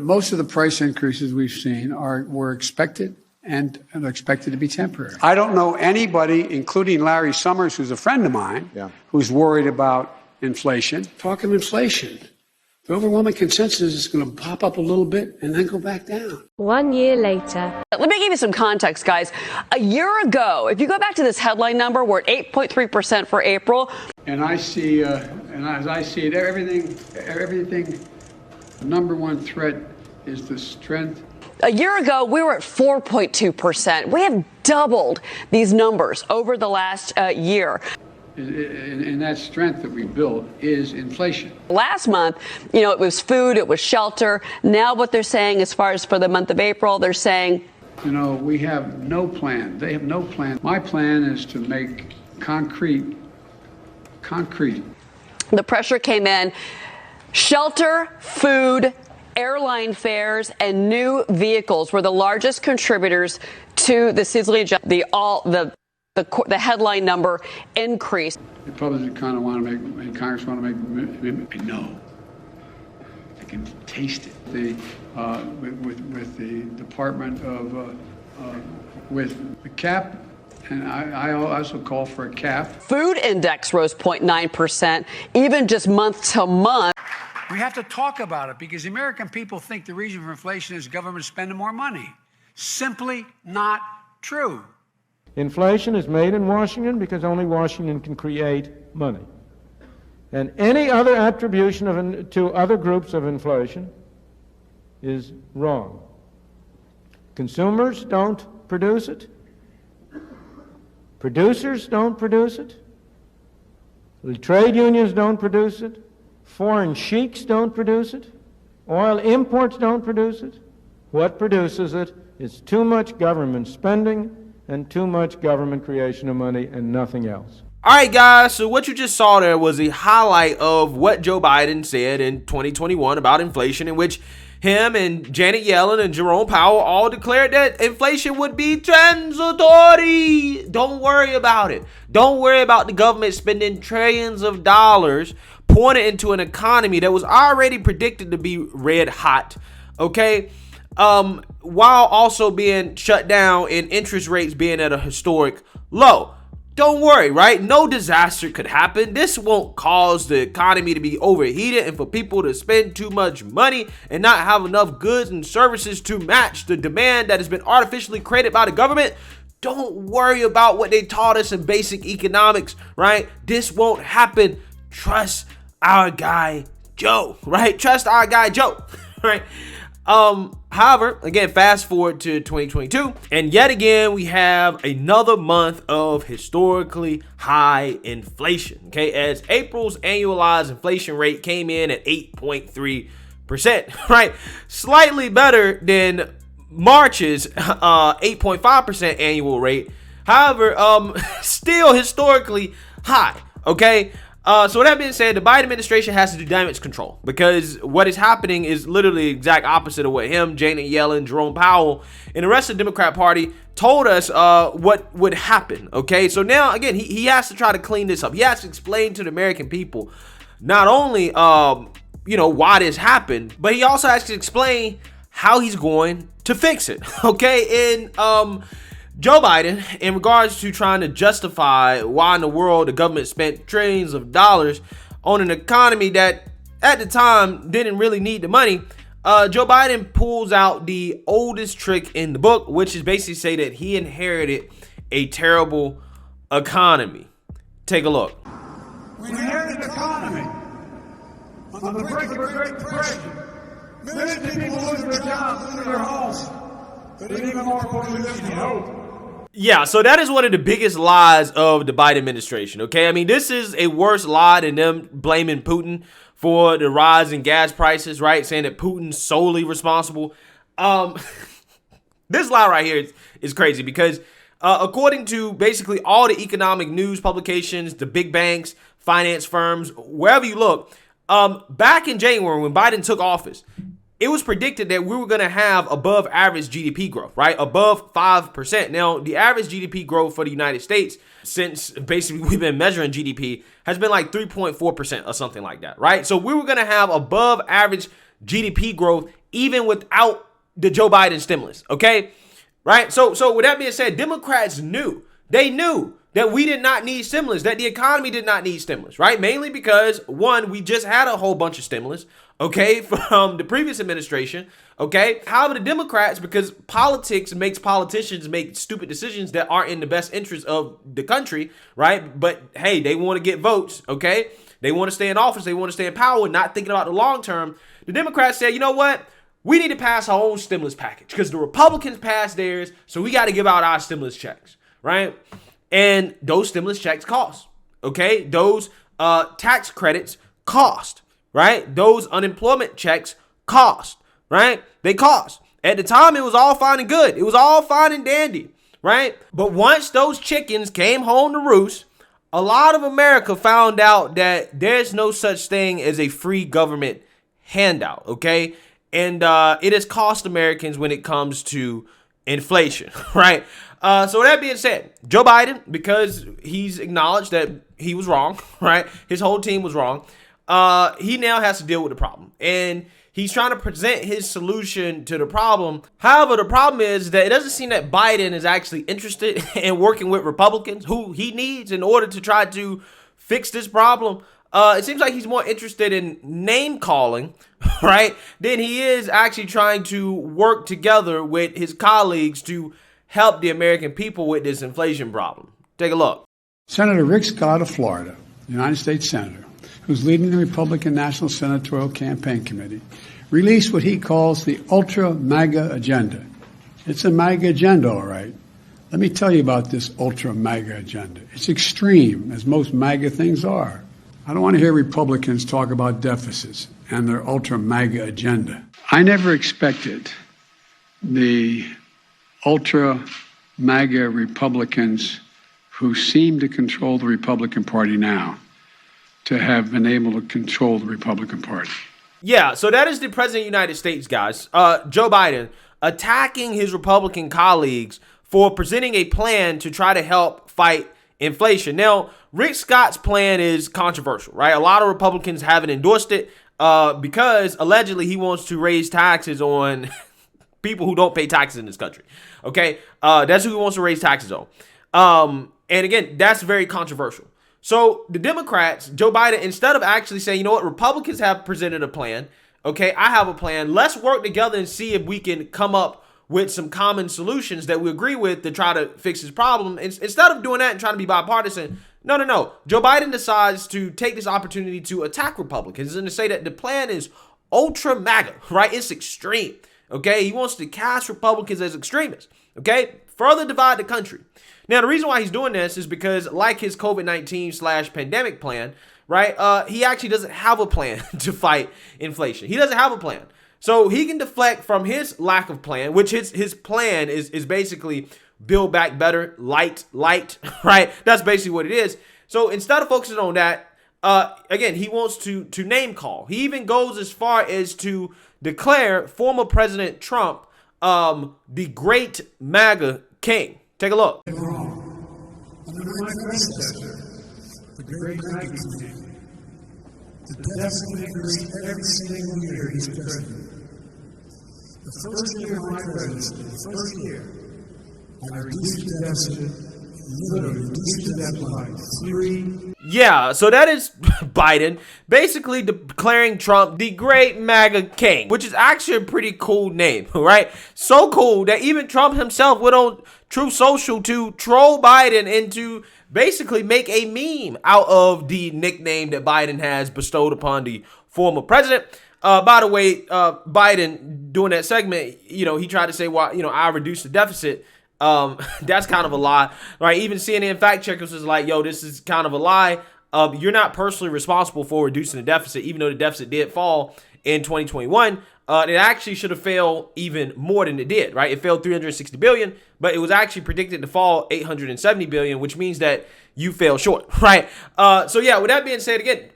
Most of the price increases we've seen were expected and expected to be temporary. I don't know anybody, including Larry Summers, who's a friend of mine, who's worried about inflation. Talking inflation. The overwhelming consensus is going to pop up a little bit and then go back down. 1 year later. Let me give you some context, guys. A year ago, if you go back to this headline number, we're at 8.3% for April. And I see, and as I see it, everything, the number one threat is the strength. A year ago, we were at 4.2%. We have doubled these numbers over the last year. And that strength that we built is inflation. Last month, it was food, it was shelter. Now what they're saying as far as for the month of April, they're saying, we have no plan. They have no plan. My plan is to make concrete. The pressure came in. Shelter, food, airline fares, and new vehicles were the largest contributors to the sizzling, the headline number increase. Republicans kind of want to make, and Congress want to make. I know. I can taste it. With the Department of with the cap, and I also call for a cap. Food index rose 0.9%, even just month to month. We have to talk about it because the American people think the reason for inflation is government spending more money. Simply not true. Inflation is made in Washington because only Washington can create money. And any other attribution to other groups of inflation is wrong. Consumers don't produce it. Producers don't produce it. The trade unions don't produce it. Foreign sheiks don't produce it. Oil imports don't produce it. What produces it is too much government spending and too much government creation of money and nothing else. All right, guys, so what you just saw there was a highlight of what Joe Biden said in 2021 about inflation, in which him and Janet Yellen and Jerome Powell all declared that inflation would be transitory. Don't worry about it. Don't worry about the government spending trillions of dollars pouring it into an economy that was already predicted to be red hot, okay? While also being shut down and interest rates being at a historic low. Don't worry, right? No disaster could happen. This won't cause the economy to be overheated and for people to spend too much money and not have enough goods and services to match the demand that has been artificially created by the government. Don't worry about what they taught us in basic economics, right? This won't happen. Trust our guy Joe, right? Trust our guy Joe, right? However, again, fast forward to 2022, and yet again, we have another month of historically high inflation, okay? As April's annualized inflation rate came in at 8.3%, right? Slightly better than March's 8.5% annual rate. However, still historically high, okay? So with that being said, the Biden administration has to do damage control because what is happening is literally the exact opposite of what him, Janet Yellen, Jerome Powell, and the rest of the Democrat Party told us what would happen, okay? So now, again, he has to try to clean this up. He has to explain to the American people not only, why this happened, but he also has to explain how he's going to fix it, okay? And Joe Biden, in regards to trying to justify why in the world the government spent trillions of dollars on an economy that at the time didn't really need the money, Joe Biden pulls out the oldest trick in the book, which is basically say that he inherited a terrible economy. Take a look. We inherited an economy on the brink of a Great Depression. Many people losing their jobs, losing their homes, but even more importantly, losing hope. Yeah, so that is one of the biggest lies of the Biden administration, okay? I mean, this is a worse lie than them blaming Putin for the rise in gas prices, right? Saying that Putin's solely responsible. This lie right here is crazy because according to basically all the economic news publications, the big banks, finance firms, wherever you look, back in January when Biden took office, it was predicted that we were going to have above average GDP growth, right? Above 5%. Now, the average GDP growth for the United States since basically we've been measuring GDP has been like 3.4% or something like that, right? So we were going to have above average GDP growth even without the Joe Biden stimulus. Okay, right? So with that being said, Democrats knew. They knew that we did not need stimulus, that the economy did not need stimulus, right? Mainly because, one, we just had a whole bunch of stimulus, okay, from the previous administration, okay? However, the Democrats, because politics makes politicians make stupid decisions that aren't in the best interest of the country, right? But, hey, they want to get votes, okay? They want to stay in office. They want to stay in power, not thinking about the long term. The Democrats said, you know what? We need to pass our own stimulus package because the Republicans passed theirs, so we got to give out our stimulus checks, right? And those stimulus checks cost, okay? Those tax credits cost, right? Those unemployment checks cost, right? They cost. At the time, it was all fine and good. It was all fine and dandy, right? But once those chickens came home to roost, a lot of America found out that there's no such thing as a free government handout, okay? And it has cost Americans when it comes to inflation, right? So with that being said, Joe Biden, because he's acknowledged that he was wrong, right? His whole team was wrong. He now has to deal with the problem. And he's trying to present his solution to the problem. However, the problem is that it doesn't seem that Biden is actually interested in working with Republicans who he needs in order to try to fix this problem. It seems like he's more interested in name calling, right, than he is actually trying to work together with his colleagues to help the American people with this inflation problem. Take a look. Senator Rick Scott of Florida, United States Senator, who's leading the Republican National Senatorial Campaign Committee, released what he calls the Ultra MAGA agenda. It's a MAGA agenda, all right. Let me tell you about this Ultra MAGA agenda. It's extreme, as most MAGA things are. I don't want to hear Republicans talk about deficits and their Ultra MAGA agenda. I never expected the Ultra MAGA Republicans who seem to control the Republican Party now to have been able to control the Republican Party. Yeah, so that is the President of the United States, guys. Joe Biden attacking his Republican colleagues for presenting a plan to try to help fight inflation. Now, Rick Scott's plan is controversial, right? A lot of Republicans haven't endorsed it because allegedly he wants to raise taxes on people who don't pay taxes in this country. Okay, that's who he wants to raise taxes on. And again, that's very controversial. So the Democrats, Joe Biden, instead of actually saying, you know what, Republicans have presented a plan. Okay, I have a plan. Let's work together and see if we can come up with some common solutions that we agree with to try to fix this problem. Instead of doing that and trying to be bipartisan, no. Joe Biden decides to take this opportunity to attack Republicans and to say that the plan is ultra MAGA, right? It's extreme. Okay, he wants to cast Republicans as extremists. Okay, further divide the country. Now, the reason why he's doing this is because, like his COVID-19/pandemic plan, right, he actually doesn't have a plan to fight inflation. He doesn't have a plan. So he can deflect from his lack of plan, which his plan is basically build back better, light, right? That's basically what it is. So instead of focusing on that, again, he wants to name call. He even goes as far as to declare former President Trump the great MAGA king. Take a look. Under my predecessor, the great MAGA king, the deficit increased every single year he's president. The first year of my presidency, the first year, I reduced the deficit, literally reduced the deficit by 3. Yeah, so that is Biden basically declaring Trump the great MAGA king, which is actually a pretty cool name, right? So cool that even Trump himself went on Truth Social to troll Biden and to basically make a meme out of the nickname that Biden has bestowed upon the former president. By the way, Biden doing that segment, he tried to say, well, I reduced the deficit. That's kind of a lie, right? Even CNN fact checkers was like, yo, this is kind of a lie. You're not personally responsible for reducing the deficit, even though the deficit did fall in 2021. It actually should have failed even more than it did, right? It failed 360 billion, but it was actually predicted to fall 870 billion, which means that you fell short, right? So yeah, with that being said, again,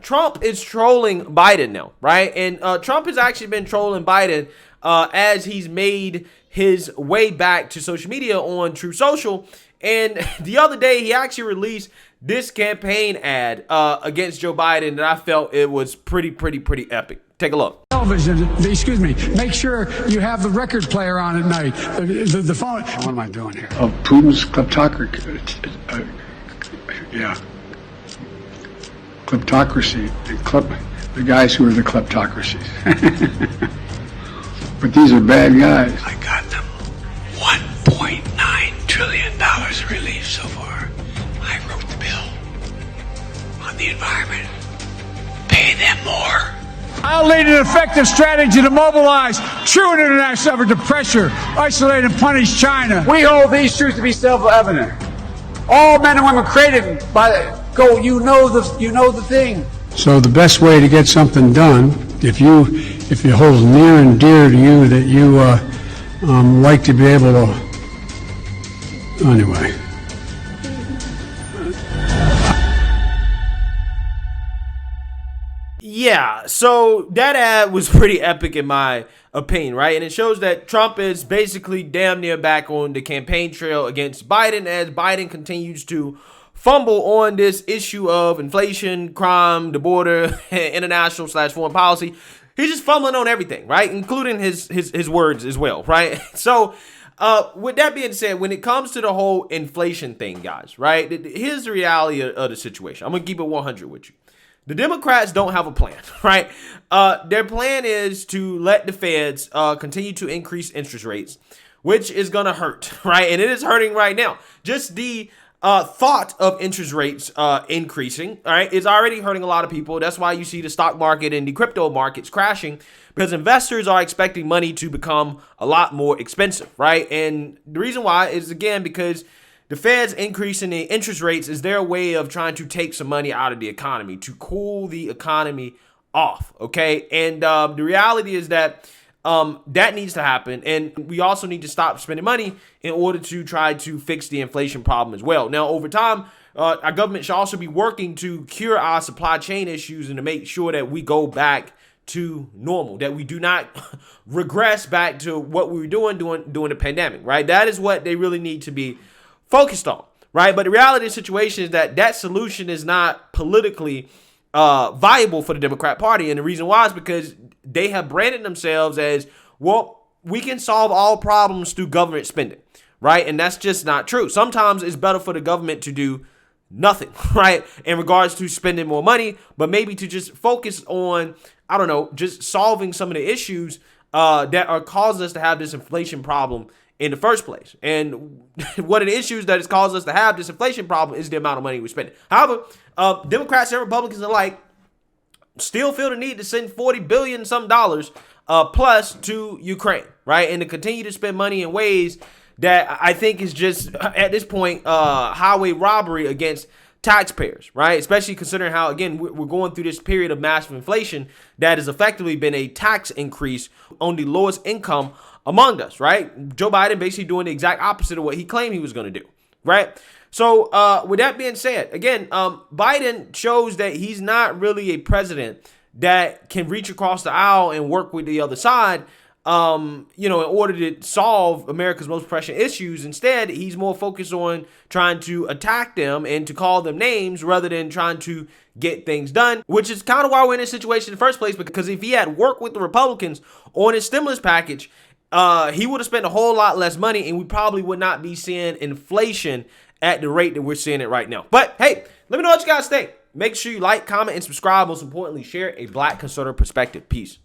Trump is trolling Biden now, right? And Trump has actually been trolling Biden as he's made his way back to social media on Truth Social. And the other day, he actually released this campaign ad against Joe Biden that I felt it was pretty epic. Take a look. television, make sure you have the record player on at night, the phone. What am I doing here? Of Putin's kleptocracy. Kleptocracy. The guys who are the kleptocracies. But these are bad guys. I got them $1.9 trillion relief so far. I wrote the bill on the environment. Pay them more. I'll lead an effective strategy to mobilize true international effort to pressure, isolate, and punish China. We hold these truths to be self-evident. All men and women created by you know the thing. So the best way to get something done, if it holds near and dear to you that you like to be able to, anyway. Yeah, so that ad was pretty epic in my opinion, right? And it shows that Trump is basically damn near back on the campaign trail against Biden as Biden continues to fumble on this issue of inflation, crime, the border, international/foreign policy. He's just fumbling on everything, right? Including his words as well, right? So with that being said, when it comes to the whole inflation thing, guys, right? Here's the reality of the situation. I'm going to keep it 100 with you. The Democrats don't have a plan, right? Their plan is to let the feds continue to increase interest rates, which is going to hurt, right? And it is hurting right now. Just the thought of interest rates increasing, all right, is already hurting a lot of people. That's why you see the stock market and the crypto markets crashing, because investors are expecting money to become a lot more expensive, right? And the reason why is, again, because the Fed's increasing the interest rates is their way of trying to take some money out of the economy, to cool the economy off, okay? And the reality is that that needs to happen, and we also need to stop spending money in order to try to fix the inflation problem as well. Now, over time, our government should also be working to cure our supply chain issues and to make sure that we go back to normal, that we do not regress back to what we were doing during the pandemic, right? That is what they really need to be focused on, right? But the reality of the situation is that solution is not politically viable for the Democrat Party. And the reason why is because they have branded themselves as, well, we can solve all problems through government spending, right? And that's just not true. Sometimes it's better for the government to do nothing, right, in regards to spending more money, but maybe to just focus on, I don't know, just solving some of the issues that are causing us to have this inflation problem in the first place. And one of the issues that has caused us to have this inflation problem is the amount of money we're spending. However, Democrats and Republicans alike still feel the need to send $40 billion some dollars plus to Ukraine, right? And to continue to spend money in ways that I think is just, at this point, highway robbery against taxpayers, right? Especially considering how, again, we're going through this period of massive inflation that has effectively been a tax increase on the lowest income among us, right? Joe Biden basically doing the exact opposite of what he claimed he was going to do, right? So with that being said, again, Biden shows that he's not really a president that can reach across the aisle and work with the other side, in order to solve America's most pressing issues. Instead, he's more focused on trying to attack them and to call them names rather than trying to get things done, which is kind of why we're in this situation in the first place, because if he had worked with the Republicans on his stimulus package, he would have spent a whole lot less money and we probably would not be seeing inflation at the rate that we're seeing it right now. But hey, let me know what you guys think. Make sure you like, comment, and subscribe. Most importantly, share a Black conservative perspective. Peace.